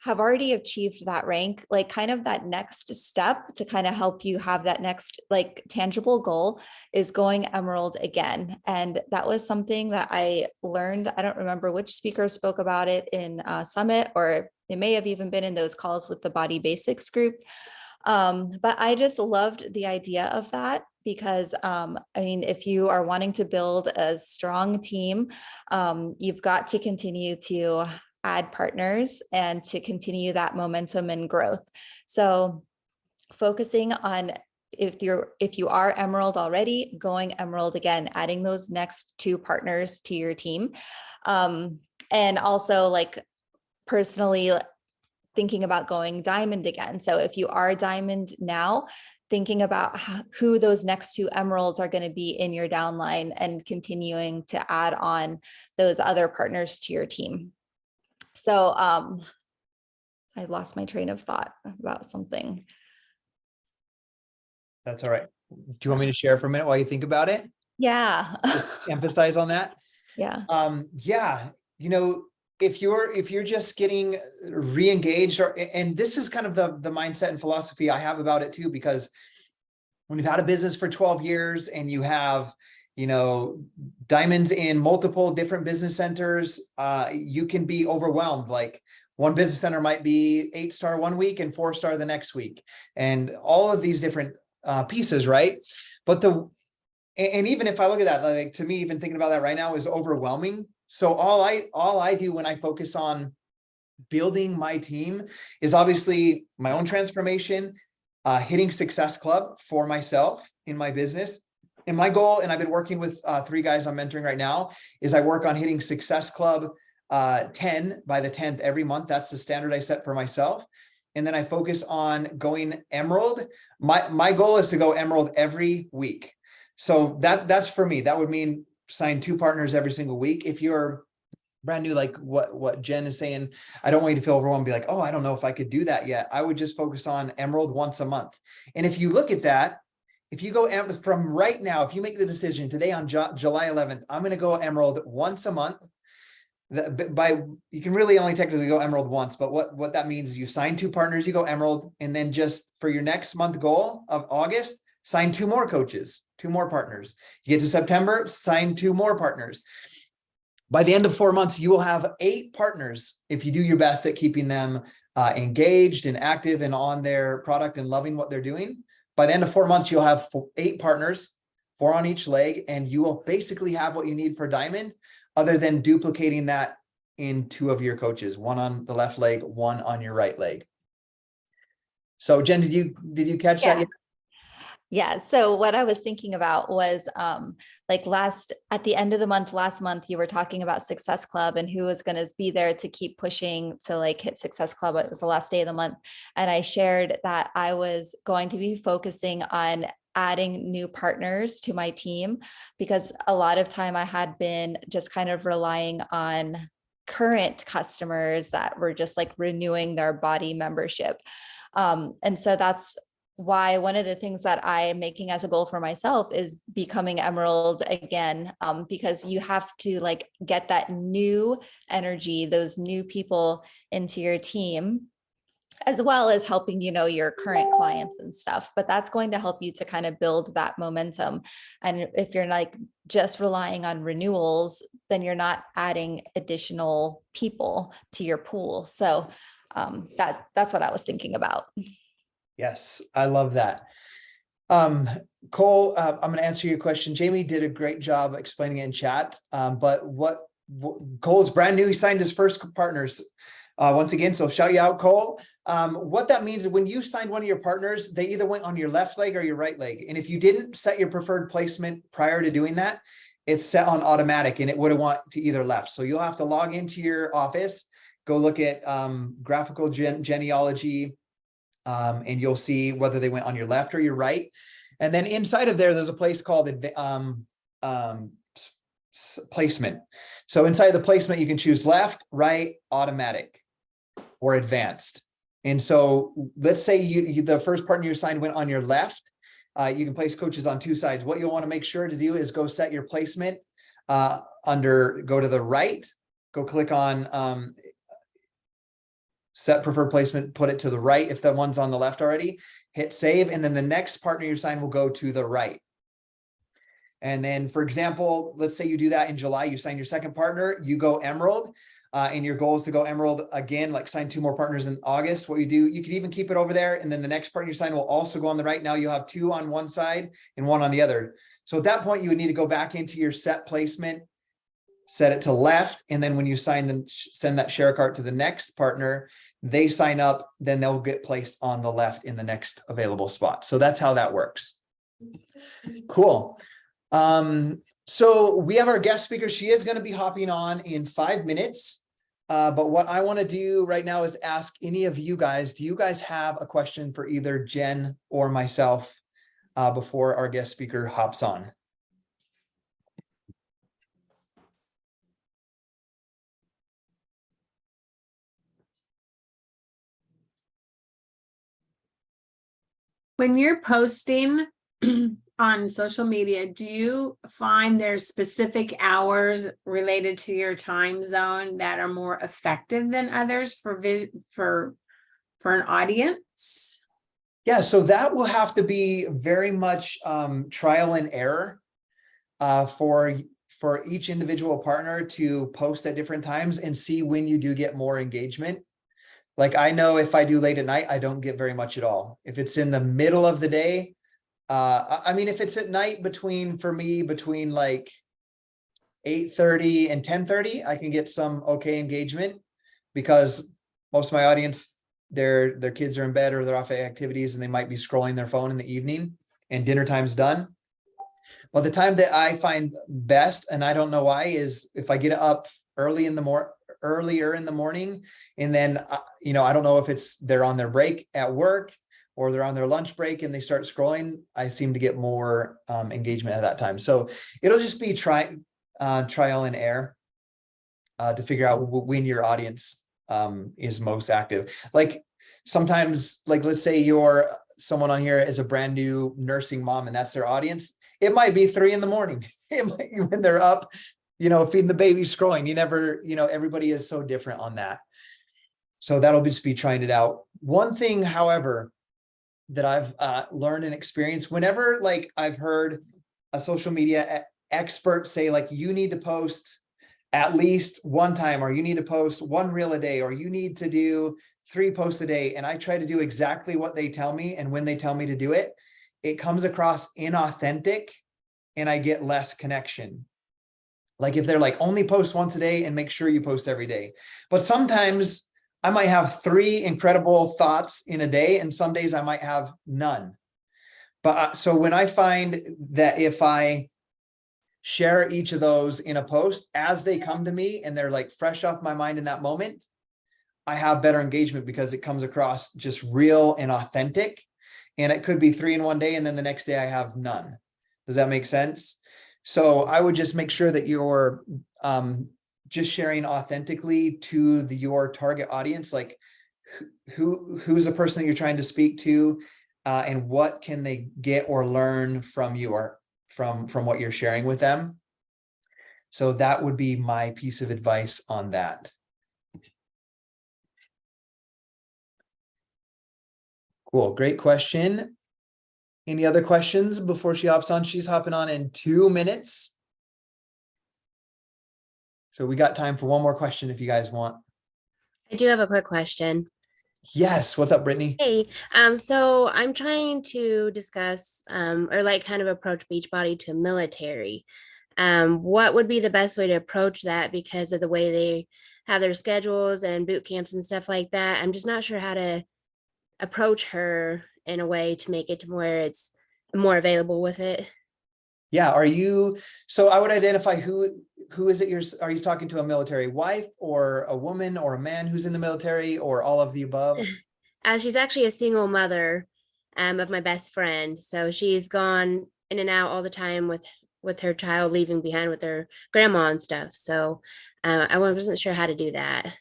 have already achieved that rank, like kind of that next step to kind of help you have that next like tangible goal is going Emerald again. And that was something that I learned. I don't remember which speaker spoke about it in Summit, or it may have even been in those calls with the Body Basics group. But I just loved the idea of that because, I mean, if you are wanting to build a strong team, you've got to continue to add partners and to continue that momentum and growth. So focusing on if you are Emerald already, going Emerald again, adding those next 2 partners to your team. And also like personally thinking about going Diamond again. So if you are Diamond now, thinking about who those next 2 Emeralds are going to be in your downline and continuing to add on those other partners to your team. So I lost my train of thought about something. That's all right. Do you want me to share for a minute while you think about it? Yeah. Just emphasize on that. Yeah. Yeah. You know, if you're just getting re-engaged, and this is kind of the mindset and philosophy I have about it too, because when you've had a business for 12 years and you have, you know, diamonds in multiple different business centers, you can be overwhelmed. Like one business center might be 8-star one week and 4-star the next week, and all of these different pieces, right? But and even if I look at that, like to me, even thinking about that right now is overwhelming. So all I do when I focus on building my team is obviously my own transformation, hitting Success Club for myself in my business. And my goal, and I've been working with 3 guys I'm mentoring right now, is I work on hitting Success Club 10 by the 10th every month. That's the standard I set for myself. and then I focus on going emerald. My goal is to go emerald every week. So that's for me. That would mean sign 2 partners every single week. If you're brand new, like what Jen is saying, I don't want you to feel overwhelmed, be like, oh, I don't know if I could do that yet. I would just focus on emerald once a month. And if you look at that, if you go from right now, if you make the decision today on July 11th, I'm going to go emerald once a month. You can really only technically go emerald once, but what that means is you sign 2 partners, you go emerald, and then just for your next month goal of August, sign 2 more coaches, 2 more partners. You get to September, sign 2 more partners. By the end of 4 months, you will have 8 partners if you do your best at keeping them engaged and active and on their product and loving what they're doing. By the end of 4 months, you'll have 8 partners, 4 on each leg, and you will basically have what you need for diamond, other than duplicating that in 2 of your coaches, 1 on the left leg, 1 on your right leg. So Jen, did you catch that yet? Yeah. So what I was thinking about was like at the end of the month, last month, you were talking about Success Club and who was going to be there to keep pushing to like hit Success Club. It was the last day of the month. And I shared that I was going to be focusing on adding new partners to my team, because a lot of time I had been just kind of relying on current customers that were just like renewing their BODi membership. And so that's why one of the things that I am making as a goal for myself is becoming emerald again, because you have to like get that new energy, those new people into your team, as well as helping, your current clients and stuff. But that's going to help you to kind of build that momentum. And if you're like just relying on renewals, then you're not adding additional people to your pool. So that's what I was thinking about. Yes, I love that. Cole, I'm going to answer your question. Jamie did a great job explaining it in chat. But Cole's brand new. He signed his first partners once again. So shout you out, Cole. What that means is when you signed one of your partners, they either went on your left leg or your right leg. And if you didn't set your preferred placement prior to doing that, it's set on automatic and it would have went to either left. So you'll have to log into your office, go look at graphical genealogy, and you'll see whether they went on your left or your right. And then inside of there's a place called placement. So inside the placement, you can choose left, right, automatic, or advanced. And so let's say the first partner you assigned went on your left. You can place coaches on 2 sides. What you'll want to make sure to do is go set your placement go to the right, go click on set preferred placement, put it to the right. If the one's on the left already, hit save. And then the next partner you assign will go to the right. And then, for example, let's say you do that in July, you sign your second partner, you go emerald, and your goal is to go emerald again, like sign 2 more partners in August. What you do, you could even keep it over there. And then the next partner you sign will also go on the right. Now you'll have 2 on one side and 1 on the other. So at that point, you would need to go back into your set placement, set it to left. And then when you send that share cart to the next partner, they sign up, then they'll get placed on the left in the next available spot. So that's how that works. Cool. So we have our guest speaker. She is going to be hopping on in 5 minutes. But what I want to do right now is ask any of you guys, do you guys have a question for either Jen or myself before our guest speaker hops on? When you're posting on social media, do you find there's specific hours related to your time zone that are more effective than others for an audience? Yeah, so that will have to be very much trial and error for each individual partner to post at different times and see when you do get more engagement. Like I know if I do late at night, I don't get very much at all. If it's in the middle of the day, I mean, if it's at night between like 8:30 and 10:30, I can get some okay engagement because most of my audience, their kids are in bed or they're off at activities and they might be scrolling their phone in the evening and dinner time's done. Well, the time that I find best, and I don't know why, is if I get up early in the earlier in the morning. And then, I don't know if they're on their break at work or they're on their lunch break and they start scrolling. I seem to get more engagement at that time. So it'll just be trial and error to figure out when your audience is most active. Like sometimes, like let's say someone on here is a brand new nursing mom and that's their audience. It might be 3 a.m. It might be when they're up, feeding the baby, scrolling. You never, everybody is so different on that. So that'll just be trying it out. One thing, however, that I've learned and experienced, whenever like I've heard a social media expert say like, you need to post at least one time, or you need to post 1 reel a day, or you need to do 3 posts a day. And I try to do exactly what they tell me. And when they tell me to do it, it comes across inauthentic and I get less connection. Like if they're like, only post once a day and make sure you post every day. But sometimes I might have 3 incredible thoughts in a day, and some days I might have none. But so when I find that if I share each of those in a post as they come to me and they're like fresh off my mind in that moment, I have better engagement because it comes across just real and authentic. And it could be 3 in one day, and then the next day I have none. Does that make sense? So I would just make sure that you're just sharing authentically to your target audience, like who's the person that you're trying to speak to, and what can they get or learn from you, or from what you're sharing with them. So that would be my piece of advice on that. Cool. Great question. Any other questions before she hops on? She's hopping on in 2 minutes. So we got time for one more question if you guys want. I do have a quick question. Yes. What's up, Brittany? Hey, so I'm trying to discuss or like kind of approach Beachbody to military. What would be the best way to approach that because of the way they have their schedules and boot camps and stuff like that? I'm just not sure how to approach her in a way to make it to where it's more available with it. Yeah. So I would identify who is it are you talking to, a military wife or a woman or a man who's in the military, or all of the above? She's actually a single mother of my best friend. So she's gone in and out all the time with her child leaving behind with her grandma and stuff. So I wasn't sure how to do that.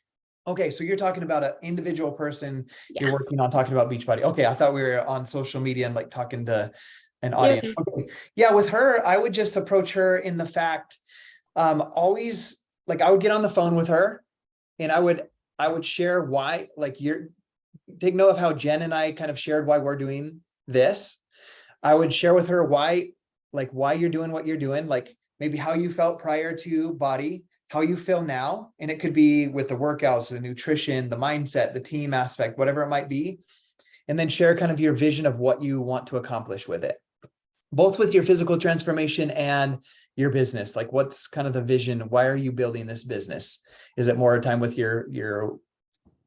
Okay, so you're talking about an individual person Yeah. you're working on, talking about Beachbody. Okay, I thought we were on social media and like talking to an audience. Okay. Okay. Yeah, with her, I would just approach her in the fact, always like I would get on the phone with her and I would share why, like take note of how Jen and I kind of shared why we're doing this. I would share with her why you're doing what you're doing, like maybe how you felt prior to BODi, how you feel now. And it could be with the workouts, the nutrition, the mindset, the team aspect, whatever it might be. And then share kind of your vision of what you want to accomplish with it, both with your physical transformation and your business. Like what's kind of the vision? Why are you building this business? Is it more time with your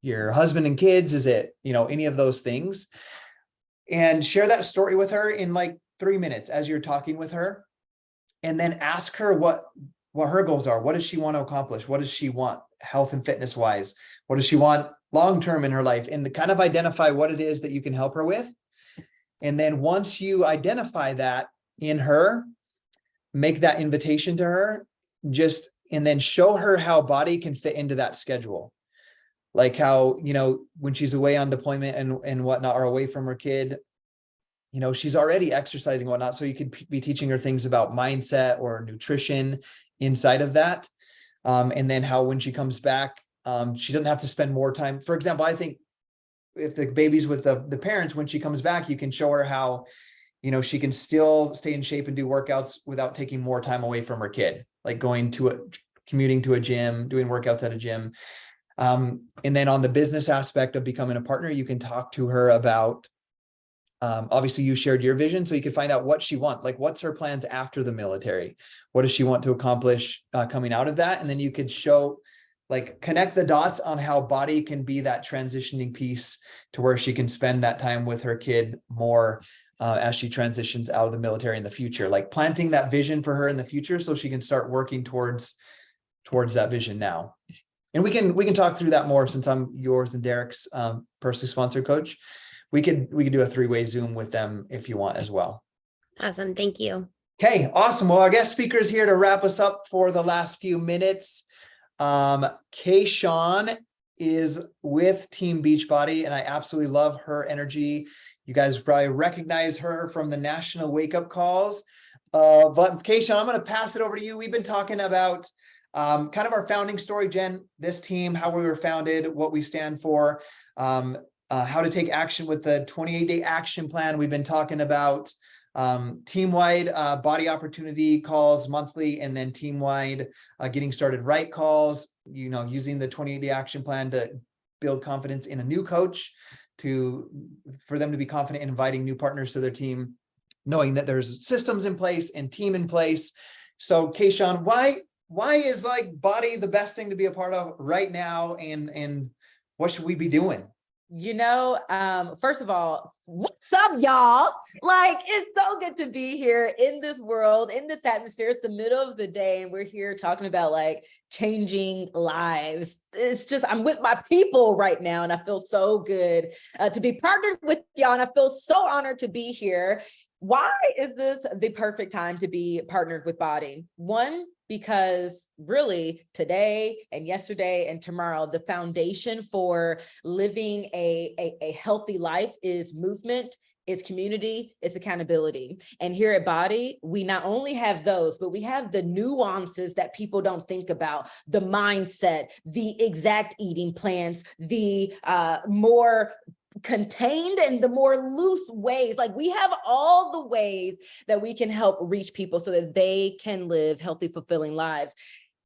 husband and kids? Is it, any of those things? And share that story with her in like 3 minutes as you're talking with her. And then ask her what her goals are. What does she want to accomplish? What does she want health and fitness wise? What does she want long-term in her life? And to kind of identify what it is that you can help her with. And then once you identify that in her, make that invitation to her, and then show her how BODi can fit into that schedule. Like how, when she's away on deployment and whatnot, or away from her kid, she's already exercising and whatnot. So you could be teaching her things about mindset or nutrition inside of that. And then how, when she comes back, she doesn't have to spend more time. For example, I think if the baby's with the parents, when she comes back, you can show her how, she can still stay in shape and do workouts without taking more time away from her kid, like commuting to a gym, doing workouts at a gym. And then on the business aspect of becoming a partner, you can talk to her about, obviously you shared your vision, so you can find out what she wants, like what's her plans after the military, what does she want to accomplish coming out of that. And then you could connect the dots on how BODi can be that transitioning piece to where she can spend that time with her kid more as she transitions out of the military in the future, like planting that vision for her in the future so she can start working towards that vision now. And we can talk through that more since I'm yours and Derek's personally sponsored coach. We could do a 3-way Zoom with them if you want as well. Awesome. Thank you. Okay, awesome. Well, our guest speaker is here to wrap us up for the last few minutes. Kayshawn is with Team Beachbody, and I absolutely love her energy. You guys probably recognize her from the national wake up calls. But Kayshawn, I'm going to pass it over to you. We've been talking about kind of our founding story, Jen, this team, how we were founded, what we stand for, how to take action with the 28-day action plan. We've been talking about team-wide body opportunity calls monthly, and then team-wide getting started right calls, using the 28-day action plan to build confidence in a new coach, for them to be confident in inviting new partners to their team, knowing that there's systems in place and team in place. So Kayshawn, why is like BODi the best thing to be a part of right now, and what should we be doing? First of all, what's up, y'all? Like, it's so good to be here in this world, in this atmosphere. It's the middle of the day, and we're here talking about like changing lives. It's just, I'm with my people right now, and I feel so good to be partnered with y'all, and I feel so honored to be here. Why is this the perfect time to be partnered with BODi? One, because really today and yesterday and tomorrow, the foundation for living a healthy life is movement, is community, is accountability. And here at BODi, we not only have those, but we have the nuances that people don't think about, the mindset, the exact eating plans, the more contained and the more loose ways. Like, we have all the ways that we can help reach people so that they can live healthy, fulfilling lives.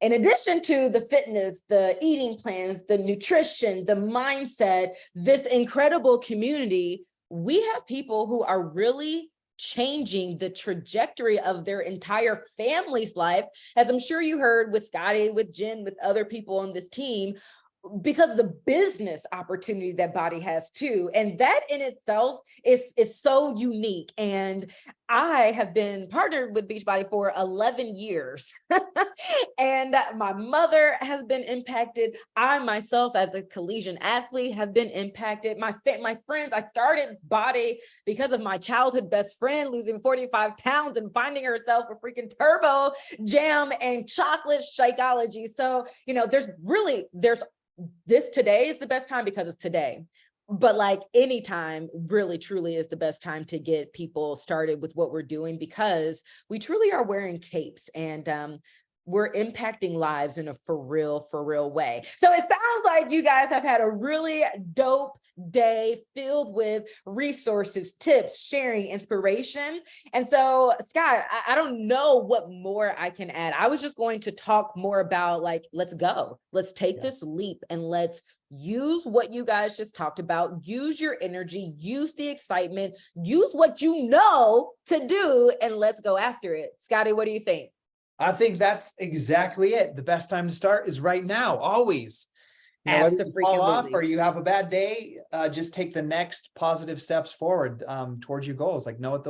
In addition to the fitness, the eating plans, the nutrition, the mindset, this incredible community, we have people who are really changing the trajectory of their entire family's life, as I'm sure you heard with Scotty, with Jen, with other people on this team, because of the business opportunity that BODi has too. And that in itself is so unique. And I have been partnered with Beachbody for 11 years. And my mother has been impacted. I myself, as a collegiate athlete, have been impacted. My friends, I started BODi because of my childhood best friend losing 45 pounds and finding herself a freaking turbo jam and chocolate Shakeology. So, there's this today is the best time because it's today. But like any time really truly is the best time to get people started with what we're doing, because we truly are wearing capes and we're impacting lives in a for real way. So it sounds like you guys have had a really dope day filled with resources, tips, sharing, inspiration. And so, Scott, I don't know what more I can add. I was just going to talk more about like, let's go. Let's take this leap and let's use what you guys just talked about. Use your energy, use the excitement, use what you know to do, and let's go after it. Scotty, what do you think? I think that's exactly it. The best time to start is right now, always. Whether you fall off or you have a bad day, just take the next positive steps forward towards your goals. Like, know what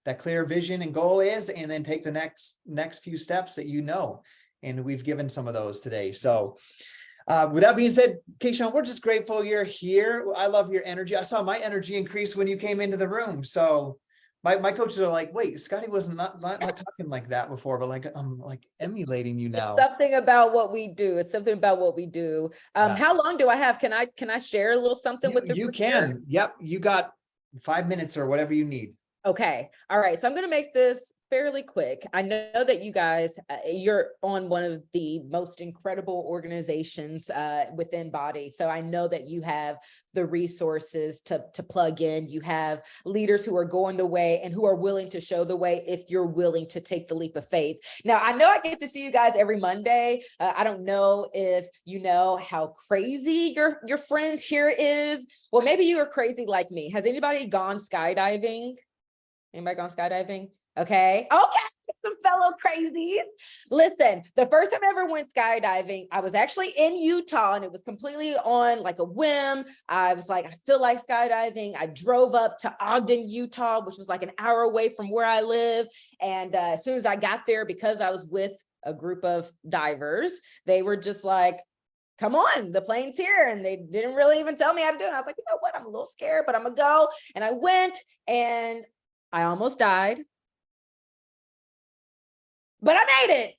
that clear vision and goal is, and then take the next few steps that you know. And we've given some of those today. So with that being said, Kayshawn, we're just grateful you're here. I love your energy. I saw my energy increase when you came into the room. So my coaches are like, wait, Scotty was not talking like that before, but like, I'm like emulating you now. It's something about what we do. It's something about what we do. How long do I have? Can I share a little something with the You can. Yep. You got 5 minutes or whatever you need. Okay. All right. So I'm going to make this fairly quick. I know that you guys, you're on one of the most incredible organizations within BODi. So I know that you have the resources to plug in. You have leaders who are going the way and who are willing to show the way if you're willing to take the leap of faith. Now, I know I get to see you guys every Monday. I don't know if you know how crazy your friend here is. Well, maybe you are crazy like me. Has anybody gone skydiving? Anybody gone skydiving? Okay, some fellow crazies. Listen, the first time I ever went skydiving, I was actually in Utah, and it was completely on like a whim. I was like, I feel like skydiving. I drove up to Ogden, Utah, which was like an hour away from where I live. And as soon as I got there, because I was with a group of divers, they were just like, come on, the plane's here. And they didn't really even tell me how to do it. I was like, you know what? I'm a little scared, but I'm gonna go. And I went and I almost died, but I made it.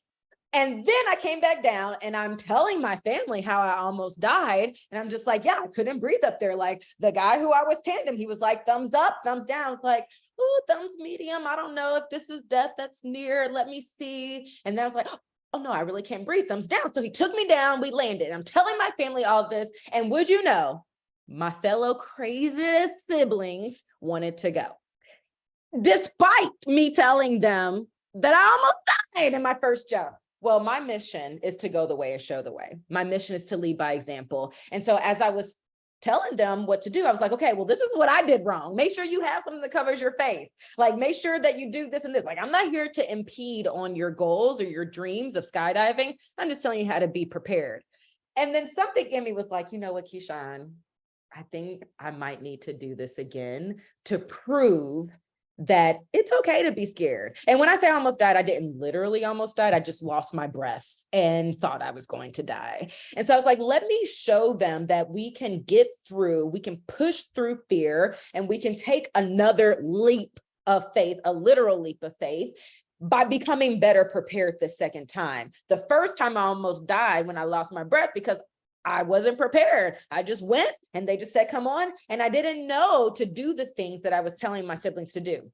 And then I came back down and I'm telling my family how I almost died. And I'm just like, yeah, I couldn't breathe up there. Like the guy who I was tandem, he was like, thumbs up, thumbs down. It's like, oh, thumbs medium. I don't know if this is death that's near. Let me see. And then I was like, oh no, I really can't breathe, thumbs down. So he took me down, we landed. I'm telling my family all this. And would you know, my fellow craziest siblings wanted to go. Despite me telling them that I almost died in my first jump. Well, my mission is to go the way and show the way. My mission is to lead by example. And so as I was telling them what to do, I was like, okay, well, this is what I did wrong. Make sure you have something that covers your faith. Like, make sure that you do this and this. Like, I'm not here to impede on your goals or your dreams of skydiving. I'm just telling you how to be prepared. And then something in me was like, you know what, Keyshawn, I think I might need to do this again to prove that it's okay to be scared. And when I say I almost died, I didn't literally almost die. I just lost my breath and thought I was going to die. And so I was like, let me show them that we can get through, we can push through fear, and we can take another leap of faith, a literal leap of faith, by becoming better prepared the second time. The first time I almost died when I lost my breath because I wasn't prepared. I just went and they just said, come on. And I didn't know to do the things that I was telling my siblings to do.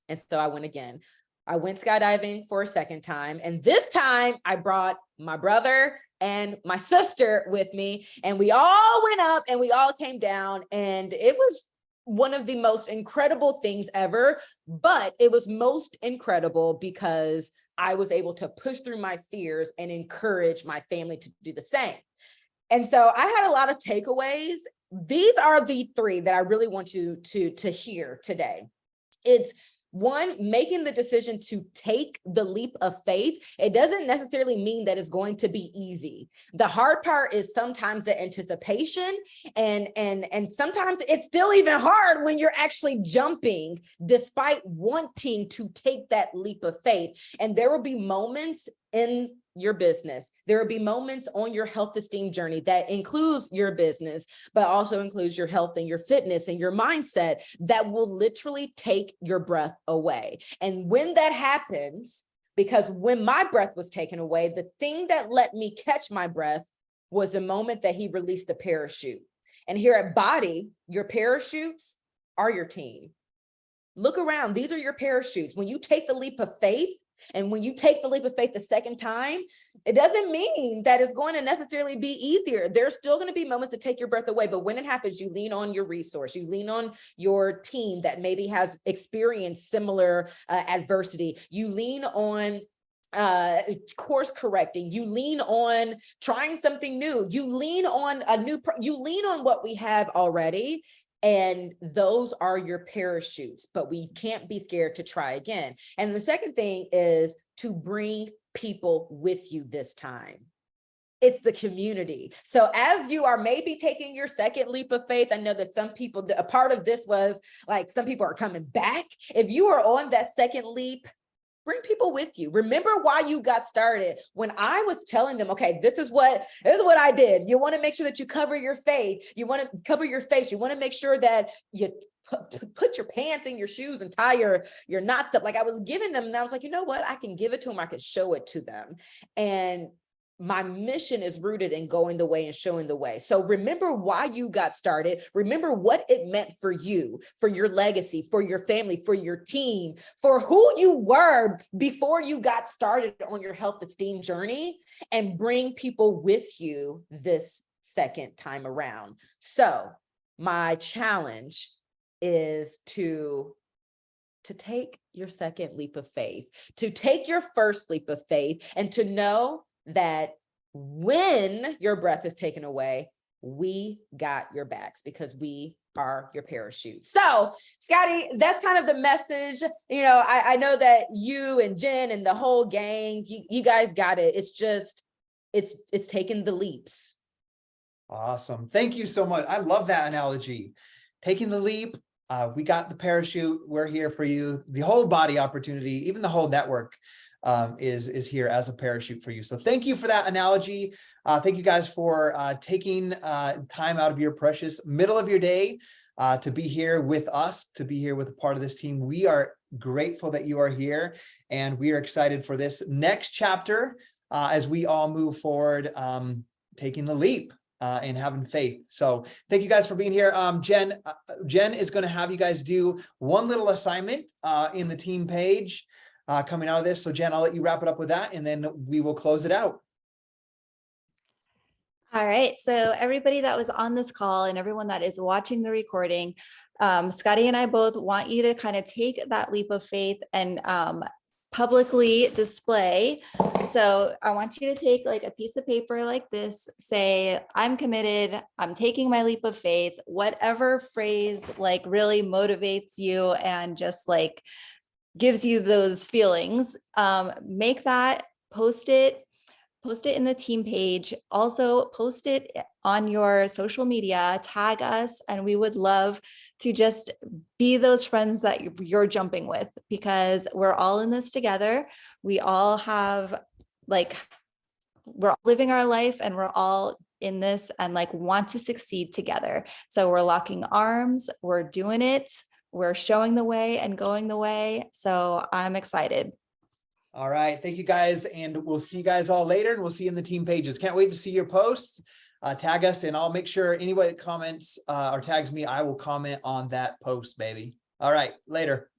And so I went again. I went skydiving for a second time. And this time I brought my brother and my sister with me. And we all went up and we all came down. And it was one of the most incredible things ever. But it was most incredible because I was able to push through my fears and encourage my family to do the same. And so I had a lot of takeaways. These are the three that I really want you to hear today. It's one, making the decision to take the leap of faith. It doesn't necessarily mean that it's going to be easy. The hard part is sometimes the anticipation, and sometimes it's still even hard when you're actually jumping despite wanting to take that leap of faith. And there will be moments in your business. There will be moments on your health esteem journey that includes your business, but also includes your health and your fitness and your mindset that will literally take your breath away. And when that happens, because when my breath was taken away, the thing that let me catch my breath was the moment that he released the parachute. And here at BODi, your parachutes are your team. Look around. These are your parachutes. When you take the leap of faith, and when you take the leap of faith the second time, it doesn't mean that it's going to necessarily be easier. There's still going to be moments that take your breath away. But when it happens, you lean on your resource. You lean on your team that maybe has experienced similar adversity. You lean on course correcting. You lean on trying something new. You lean on you lean on what we have already. And those are your parachutes, but we can't be scared to try again. And the second thing is to bring people with you this time. It's the community. So as you are maybe taking your second leap of faith, I know that some people, a part of this was like, some people are coming back. If you are on that second leap, bring people with you. Remember why you got started. When I was telling them, okay, this is what I did. You want to make sure that you cover your faith. You want to cover your face. You want to make sure that you put your pants in your shoes and tie your knots up. Like I was giving them, and I was like, you know what? I can give it to them. I can show it to them. And my mission is rooted in going the way and showing the way. So remember why you got started. Remember what it meant for you, for your legacy, for your family, for your team, for who you were before you got started on your health esteem journey, and bring people with you this second time around. So my challenge is to take your second leap of faith, to take your first leap of faith, and to know that when your breath is taken away, we got your backs because we are your parachute. So, Scotty, that's kind of the message. You know, I know that you and Jen and the whole gang, you guys got it. It's just, it's taking the leaps. Awesome. Thank you so much. I love that analogy. Taking the leap. We got the parachute. We're here for you. The whole BODi opportunity, even the whole network. is here as a parachute for you. So thank you for that analogy. Thank you guys for taking time out of your precious middle of your day to be here with us, to be here with a part of this team. We are grateful that you are here, and we are excited for this next chapter as we all move forward, taking the leap and having faith. So thank you guys for being here. Jen is going to have you guys do one little assignment in the team page coming out of this. So Jen, I'll let you wrap it up with that, and then we will close it out. All right. So everybody that was on this call and everyone that is watching the recording, Scotty and I both want you to kind of take that leap of faith and publicly display. So I want you to take like a piece of paper like this, say, I'm committed, I'm taking my leap of faith, whatever phrase like really motivates you and just like gives you those feelings. Make that, post it in the team page. Also post it on your social media, tag us, and we would love to just be those friends that you're jumping with, because we're all in this together. We all have we're all living our life and we're all in this and like want to succeed together. So we're locking arms, we're doing it, we're showing the way and going the way. So I'm excited. All right. Thank you guys. And we'll see you guys all later, and we'll see you in the team pages. Can't wait to see your posts. Tag us, and I'll make sure anybody that comments or tags me, I will comment on that post, baby. All right. Later.